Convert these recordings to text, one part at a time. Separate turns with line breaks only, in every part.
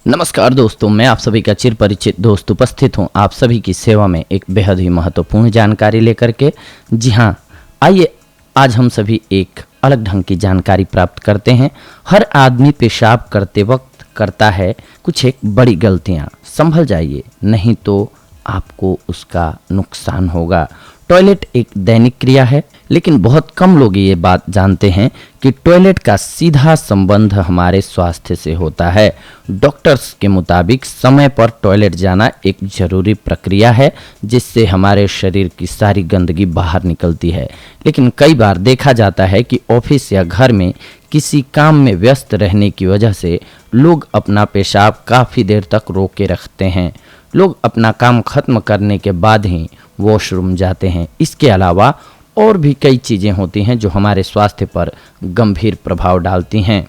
नमस्कार दोस्तों, मैं आप सभी का चिर परिचित दोस्त उपस्थित हूं आप सभी की सेवा में एक बेहद ही महत्वपूर्ण जानकारी लेकर के। जी हां, आइए आज हम सभी एक अलग ढंग की जानकारी प्राप्त करते हैं। हर आदमी पेशाब करते वक्त करता है कुछ एक बड़ी गलतियां। संभल जाइए, नहीं तो आपको उसका नुकसान होगा। टॉयलेट एक दैनिक क्रिया है, लेकिन बहुत कम लोग ये बात जानते हैं कि टॉयलेट का सीधा संबंध हमारे स्वास्थ्य से होता है। डॉक्टर्स के मुताबिक समय पर टॉयलेट जाना एक जरूरी प्रक्रिया है, जिससे हमारे शरीर की सारी गंदगी बाहर निकलती है। लेकिन कई बार देखा जाता है कि ऑफिस या घर में किसी काम में व्यस्त रहने की वजह से लोग अपना पेशाब काफ़ी देर तक रोक के रखते हैं। लोग अपना काम खत्म करने के बाद ही वॉशरूम जाते हैं। इसके अलावा और भी कई चीज़ें होती हैं जो हमारे स्वास्थ्य पर गंभीर प्रभाव डालती हैं।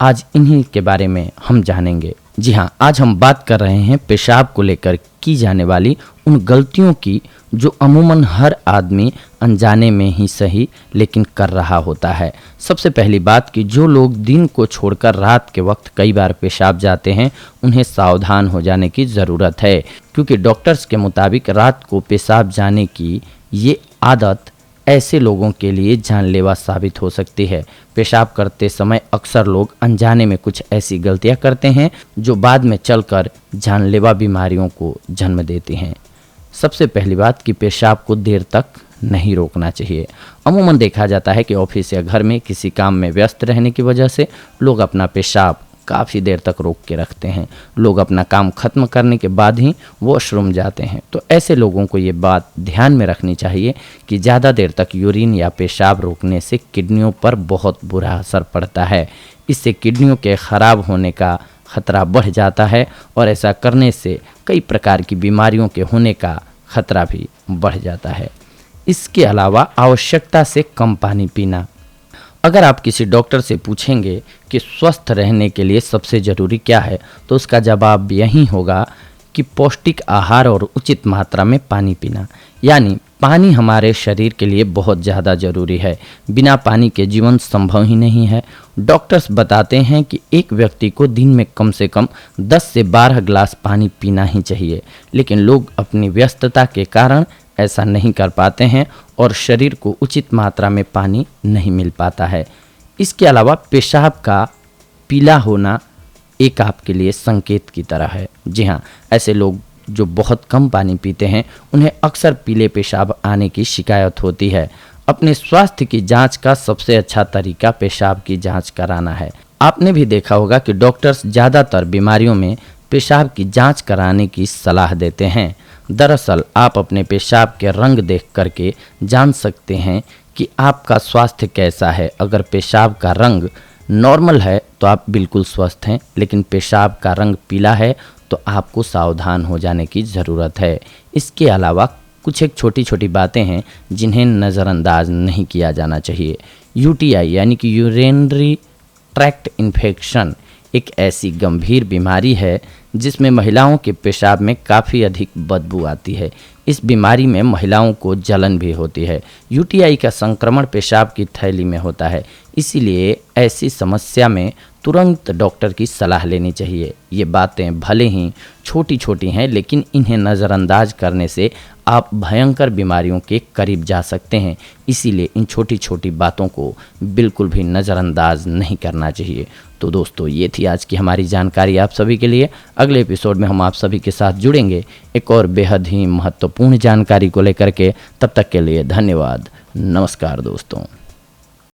आज इन्हीं के बारे में हम जानेंगे। जी हाँ, आज हम बात कर रहे हैं पेशाब को लेकर की जाने वाली उन गलतियों की जो अमूमन हर आदमी अनजाने में ही सही लेकिन कर रहा होता है। सबसे पहली बात कि जो लोग दिन को छोड़कर रात के वक्त कई बार पेशाब जाते हैं, उन्हें सावधान हो जाने की ज़रूरत है, क्योंकि डॉक्टर्स के मुताबिक रात को पेशाब जाने की ये आदत ऐसे लोगों के लिए जानलेवा साबित हो सकती है। पेशाब करते समय अक्सर लोग अनजाने में कुछ ऐसी गलतियां करते हैं जो बाद में चलकर जानलेवा बीमारियों को जन्म देती हैं। सबसे पहली बात कि पेशाब को देर तक नहीं रोकना चाहिए। अमूमन देखा जाता है कि ऑफिस या घर में किसी काम में व्यस्त रहने की वजह से लोग अपना पेशाब काफ़ी देर तक रोक के रखते हैं। लोग अपना काम खत्म करने के बाद ही वॉशरूम जाते हैं। तो ऐसे लोगों को ये बात ध्यान में रखनी चाहिए कि ज़्यादा देर तक यूरिन या पेशाब रोकने से किडनियों पर बहुत बुरा असर पड़ता है। इससे किडनियों के ख़राब होने का खतरा बढ़ जाता है और ऐसा करने से कई प्रकार की बीमारियों के होने का खतरा भी बढ़ जाता है। इसके अलावा आवश्यकता से कम पानी पीना। अगर आप किसी डॉक्टर से पूछेंगे कि स्वस्थ रहने के लिए सबसे ज़रूरी क्या है, तो उसका जवाब यही होगा कि पौष्टिक आहार और उचित मात्रा में पानी पीना। यानी पानी हमारे शरीर के लिए बहुत ज़्यादा ज़रूरी है। बिना पानी के जीवन संभव ही नहीं है। डॉक्टर्स बताते हैं कि एक व्यक्ति को दिन में कम से कम 10 से 12 गिलास पानी पीना ही चाहिए, लेकिन लोग अपनी व्यस्तता के कारण ऐसा नहीं कर पाते हैं और शरीर को उचित मात्रा में पानी नहीं मिल पाता है। इसके अलावा पेशाब का पीला होना एक आपके लिए संकेत की तरह है। जी हाँ, ऐसे लोग जो बहुत कम पानी पीते हैं, उन्हें अक्सर पीले पेशाब आने की शिकायत होती है। अपने स्वास्थ्य की जांच का सबसे अच्छा तरीका पेशाब की जांच कराना है। आपने भी देखा होगा कि डॉक्टर्स ज़्यादातर बीमारियों में पेशाब की जांच कराने की सलाह देते हैं। दरअसल आप अपने पेशाब के रंग देख करके जान सकते हैं कि आपका स्वास्थ्य कैसा है। अगर पेशाब का रंग नॉर्मल है तो आप बिल्कुल स्वस्थ हैं, लेकिन पेशाब का रंग पीला है तो आपको सावधान हो जाने की ज़रूरत है। इसके अलावा कुछ एक छोटी छोटी बातें हैं जिन्हें नज़रअंदाज नहीं किया जाना चाहिए। यूटीआई यानी कि यूरिनरी ट्रैक्ट इन्फेक्शन एक ऐसी गंभीर बीमारी है जिसमें महिलाओं के पेशाब में काफ़ी अधिक बदबू आती है। इस बीमारी में महिलाओं को जलन भी होती है। यूटीआई का संक्रमण पेशाब की थैली में होता है, इसीलिए ऐसी समस्या में तुरंत डॉक्टर की सलाह लेनी चाहिए। ये बातें भले ही छोटी छोटी हैं, लेकिन इन्हें नज़रअंदाज करने से आप भयंकर बीमारियों के करीब जा सकते हैं। इसीलिए इन छोटी छोटी बातों को बिल्कुल भी नज़रअंदाज नहीं करना चाहिए। तो दोस्तों, ये थी आज की हमारी जानकारी आप सभी के लिए। अगले एपिसोड में हम आप सभी के साथ जुड़ेंगे एक और बेहद ही महत्वपूर्ण जानकारी को लेकर के। तब तक के लिए धन्यवाद। नमस्कार दोस्तों।